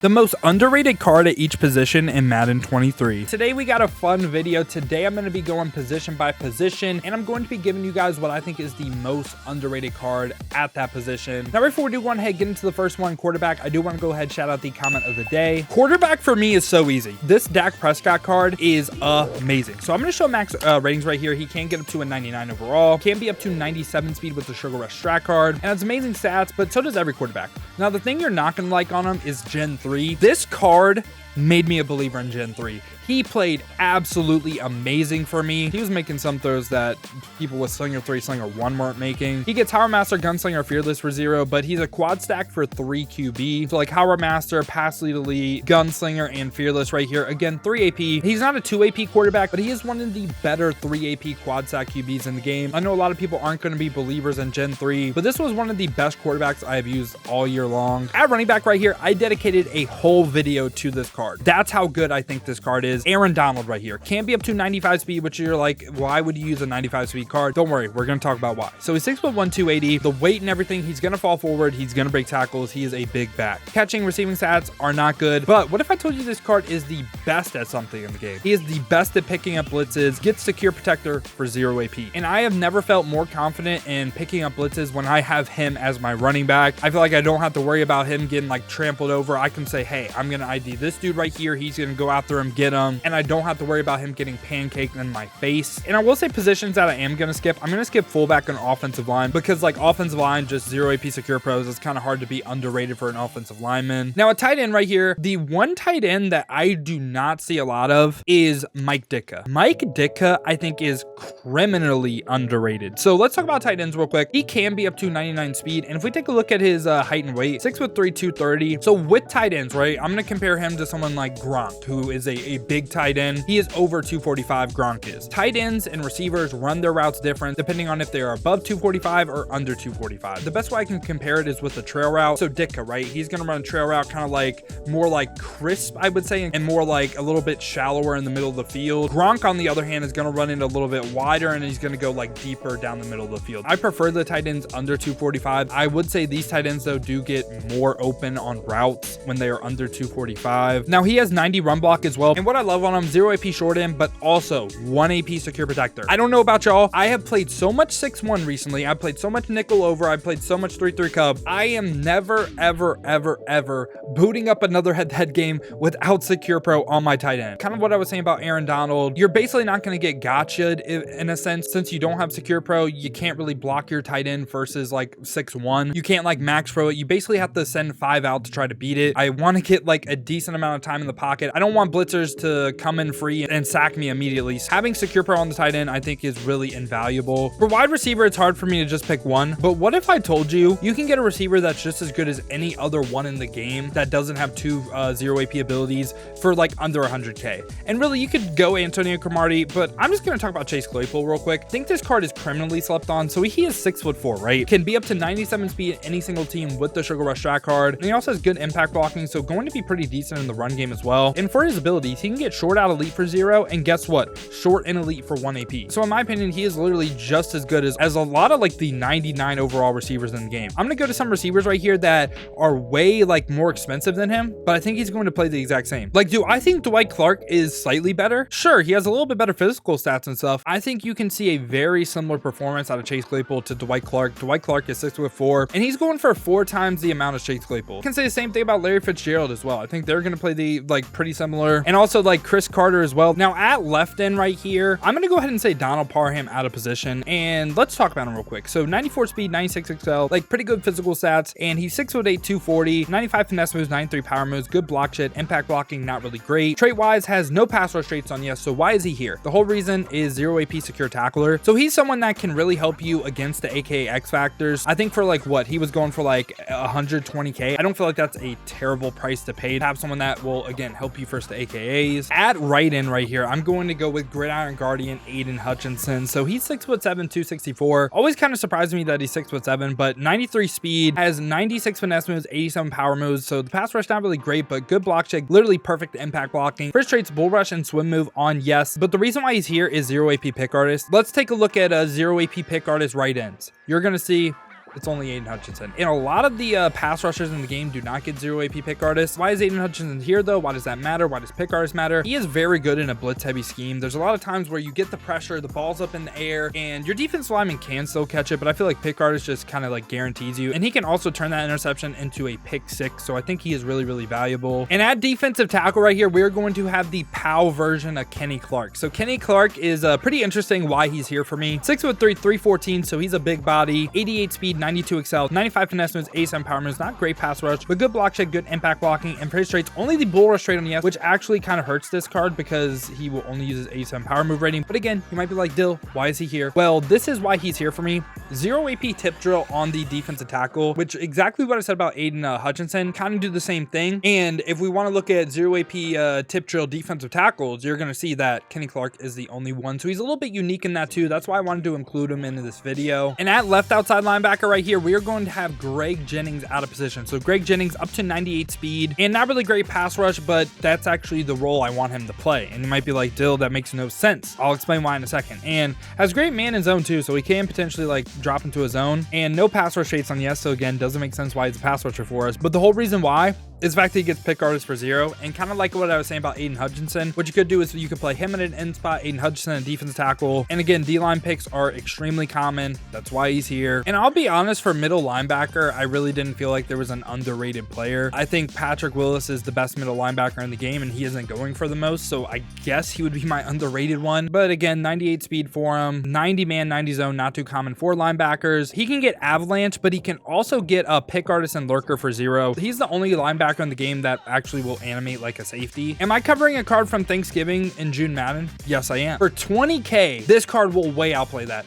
The most underrated card at each position in Madden 23. Today we got a fun video. Today I'm going to be going position by position, and I'm going to be giving you guys what I think is the most underrated card at that position. Now before we do go ahead and get into the first one, quarterback, I do want to go ahead and shout out the comment of the day. Quarterback for me is so easy. This Dak Prescott card is amazing. So I'm going to show max ratings right here. He can get up to a 99 overall, can be up to 97 speed with the Sugar Rush strat card, and has amazing stats, but so does every quarterback. Now the thing you're not going to like on him is Gen 3. This card made me a believer in Gen 3. He played absolutely amazing for me. He was making some throws that people with Slinger 3, Slinger 1 weren't making. He gets Howard Master, Gunslinger, Fearless for 0, but he's a quad stack for 3 QB. So like Howard Master, Pass Lead Elite, Gunslinger, and Fearless right here. Again, 3 AP. He's not a 2 AP quarterback, but he is one of the better 3 AP quad stack QBs in the game. I know a lot of people aren't going to be believers in Gen 3, but this was one of the best quarterbacks I have used all year long. At running back right here, I dedicated a whole video to this card. That's how good I think this card is. Aaron Donald right here can be up to 95 speed, which you're like, why would you use a 95 speed card? Don't worry, we're going to talk about why. So he's 6'1", 280. The weight and everything, he's going to fall forward. He's going to break tackles. He is a big back. Catching, receiving stats are not good. But what if I told you this card is the best at something in the game? He is the best at picking up blitzes, gets secure protector for 0 AP. And I have never felt more confident in picking up blitzes when I have him as my running back. I feel like I don't have to worry about him getting like trampled over. I can say, hey, I'm going to ID this dude right here. He's going to go after him, get him, and I don't have to worry about him getting pancaked in my face. And I will say positions that I am going to skip. I'm going to skip fullback and offensive line because like offensive line, just 0 AP secure pros, it's kind of hard to be underrated for an offensive lineman. Now a tight end right here, the one tight end that I do not see a lot of is Mike Ditka. Mike Ditka, I think, is criminally underrated. So let's talk about tight ends real quick. He can be up to 99 speed. And if we take a look at his height and weight, 6'3", 230. So with tight ends, right, I'm going to compare him to someone like Gronk, who is a big tight end. He is over 245. Gronk is. Tight ends and receivers run their routes different depending on if they are above 245 or under 245. The best way I can compare it is with the trail route. So Ditka, right, he's going to run a trail route kind of like more like crisp, I would say, and more like a little bit shallower in the middle of the field. Gronk, on the other hand, is going to run it a little bit wider and he's going to go like deeper down the middle of the field. I prefer the tight ends under 245. I would say these tight ends though do get more open on routes when they are under 245. Now he has 90 run block as well. And what I love on him, 0 AP short end, but also 1 AP secure protector. I don't know about y'all. I have played so much 6-1 recently. I've played so much nickel over. I've played so much 3-3 cub. I am never, ever booting up another head-to-head game without secure pro on my tight end. Kind of what I was saying about Aaron Donald. You're basically not going to get gotcha'd in a sense. Since you don't have secure pro, you can't really block your tight end versus like 6-1. You can't like max pro it. You basically have to send 5 out to try to beat it. I want to get like a decent amount of time in the pocket. I don't want blitzers to come in free and sack me immediately. So having secure pro on the tight end I think is really invaluable. For wide receiver, it's hard for me to just pick one, but what if I told you you can get a receiver that's just as good as any other one in the game that doesn't have 2 0 AP abilities for like under 100k? And really you could go Antonio Cromartie, but I'm just going to talk about Chase Claypool real quick. I think this card is criminally slept on. So he is 6'4", right? Can be up to 97 speed in any single team with the Sugar Rush strat card, and he also has good impact blocking, so going to be pretty decent in the run game as well. And for his abilities, he can get short out elite for 0, and guess what? Short and elite for 1 AP. So in my opinion, he is literally just as good as a lot of like the 99 overall receivers in the game. I'm going to go to some receivers right here that are way like more expensive than him, but I think he's going to play the exact same. Like, do I think Dwight Clark is slightly better? Sure, he has a little bit better physical stats and stuff. I think you can see a very similar performance out of Chase Claypool to Dwight Clark. Dwight Clark is 6'4", and he's going for 4 times the amount of Chase Claypool. You can say the same thing about Larry Fitzgerald as well. I think they're going to play the like pretty similar, and also like Chris Carter as well. Now at left end right here, I'm going to go ahead and say Donald Parham out of position, and let's talk about him real quick. So 94 speed, 96 XL, like pretty good physical stats, and he's 6'8", 240, 95 finesse moves, 93 power moves, good block shit, impact blocking, not really great. Trait wise, has no pass rush traits on yes, so why is he here? The whole reason is 0 AP secure tackler. So he's someone that can really help you against the AKA X factors. I think for like what he was going for like 120k. I don't feel like that's a terrible price to pay to have someone that will again help you versus the AKAs. At right end right here, I'm going to go with Gridiron Guardian Aiden Hutchinson. So he's 6'7", 264. Always kind of surprised me that he's 6'7", but 93 speed, has 96 finesse moves, 87 power moves. So the pass rush not really great, but good block check, literally perfect impact blocking. First traits bull rush and swim move on yes, but the reason why he's here is 0 AP pick artist. Let's take a look at a 0 AP pick artist right ends. You're gonna see it's only Aiden Hutchinson. And a lot of the pass rushers in the game do not get 0 AP pick artists. Why is Aiden Hutchinson here though? Why does that matter? Why does pick artists matter? He is very good in a blitz heavy scheme. There's a lot of times where you get the pressure, the ball's up in the air, and your defensive lineman can still catch it, but I feel like pick artist just kind of like guarantees you. And he can also turn that interception into a pick six. So I think he is really, really valuable. And at defensive tackle right here, we're going to have the POW version of Kenny Clark. So Kenny Clark is pretty interesting why he's here for me. 6'3", 314, so he's a big body, 88 speed, 92 excel, 95 finesse moves, 87 power moves, not great pass rush, but good block shed, good impact blocking, and pretty traits. Only the bull rush trait on the F, which actually kind of hurts this card because he will only use his 87 power move rating. But again, you might be like, Dill, why is he here? Well, this is why he's here for me. 0 AP tip drill on the defensive tackle, which exactly what I said about Aiden Hutchinson, kind of do the same thing. And if we want to look at 0 AP tip drill defensive tackles, you're going to see that Kenny Clark is the only one. So he's a little bit unique in that too. That's why I wanted to include him into this video. And at left outside linebacker right here, we are going to have Greg Jennings out of position. So Greg Jennings up to 98 speed and not really great pass rush, but that's actually the role I want him to play. And you might be like, Dill, that makes no sense. I'll explain why in a second. And has great man in zone too, so he can potentially like drop into a zone. And no pass rush traits on the S, so again, doesn't make sense why he's a pass rusher for us. But the whole reason why is the fact that he gets pick artist for 0, and kind of like what I was saying about Aiden Hutchinson, what you could do is you could play him in an end spot, Aiden Hutchinson a defensive tackle. And again, D-line picks are extremely common. That's why he's here. And I'll be honest, for middle linebacker, I really didn't feel like there was an underrated player. I think Patrick Willis is the best middle linebacker in the game, and he isn't going for the most, so I guess he would be my underrated one. But again, 98 speed for him, 90 man, 90 zone, not too common for linebackers. He can get avalanche, but he can also get a pick artist and lurker for 0. He's the only linebacker in the game that actually will animate like a safety. Am I covering a card from Thanksgiving in June Madden? Yes, I am. For 20K, this card will way outplay that.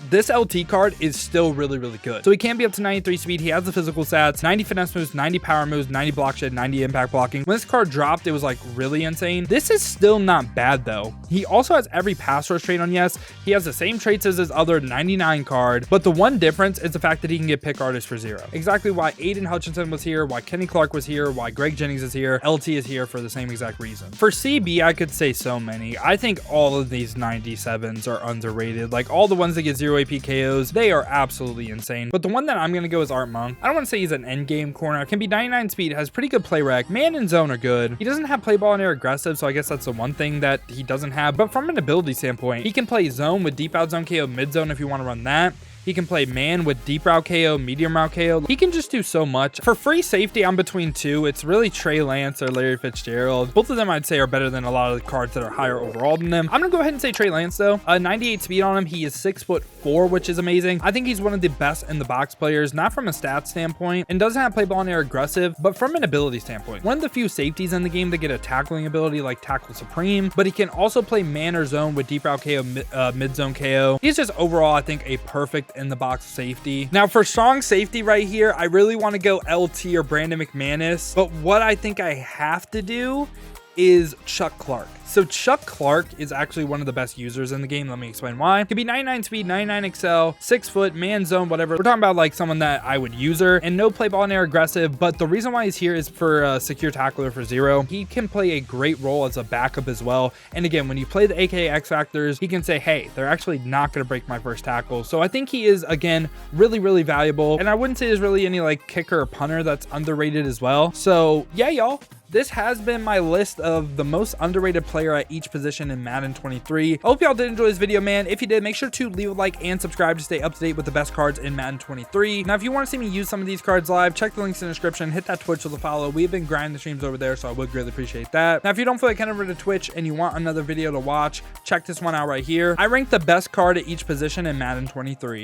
This LT card is still really, really good. So he can be up to 93 speed. He has the physical stats, 90 finesse moves, 90 power moves, 90 block shed, 90 impact blocking. When this card dropped, it was like really insane. This is still not bad though. He also has every pass rush trait on yes. He has the same traits as his other 99 card, but the one difference is the fact that he can get pick artist for 0. Exactly why Aiden Hutchinson was here, why Kenny Clark was here, why Greg Jennings is here. LT is here for the same exact reason. For CB, I could say so many. I think all of these 97s are underrated. Like all the ones that get 0 AP KOs, they are absolutely insane. But the one that I'm going to go is Art Monk. I don't want to say he's an end game corner. Can be 99 speed, has pretty good play rec. Man and zone are good. He doesn't have play ball and air aggressive, so I guess that's the one thing that he doesn't have. But from an ability standpoint, he can play zone with deep out zone KO, mid zone if you want to run that. He can play man with deep route KO, medium route KO. He can just do so much. For free safety, I'm between two. It's really Trey Lance or Larry Fitzgerald. Both of them I'd say are better than a lot of the cards that are higher overall than them. I'm gonna go ahead and say Trey Lance though. 98 speed on him. He is 6'4", which is amazing. I think he's one of the best in the box players, not from a stats standpoint, and doesn't have play ball and air aggressive, but from an ability standpoint. One of the few safeties in the game that get a tackling ability like Tackle Supreme, but he can also play man or zone with deep route KO, mid zone KO. He's just overall, I think, a perfect in the box safety. Now for strong safety right here, I really want to go LT or Brandon McManus, but what I think I have to do is Chuck Clark. So Chuck Clark is actually one of the best users in the game. Let me explain why. Could be 99 speed, 99 excel, 6 foot, man zone, whatever. We're talking about like someone that I would use her, and no play ball and air aggressive. But the reason why he's here is for secure tackler for 0. He can play a great role as a backup as well. And again, when you play the AKA X Factors, he can say, hey, they're actually not going to break my first tackle. So I think he is, again, really, really valuable. And I wouldn't say there's really any like kicker or punter that's underrated as well. So yeah, y'all. This has been my list of the most underrated player at each position in Madden 23. I hope y'all did enjoy this video, man. If you did, make sure to leave a like and subscribe to stay up to date with the best cards in Madden 23. Now, if you want to see me use some of these cards live, check the links in the description. Hit that Twitch with a follow. We've been grinding the streams over there, so I would greatly appreciate that. Now, if you don't feel like heading over to Twitch and you want another video to watch, check this one out right here. I ranked the best card at each position in Madden 23.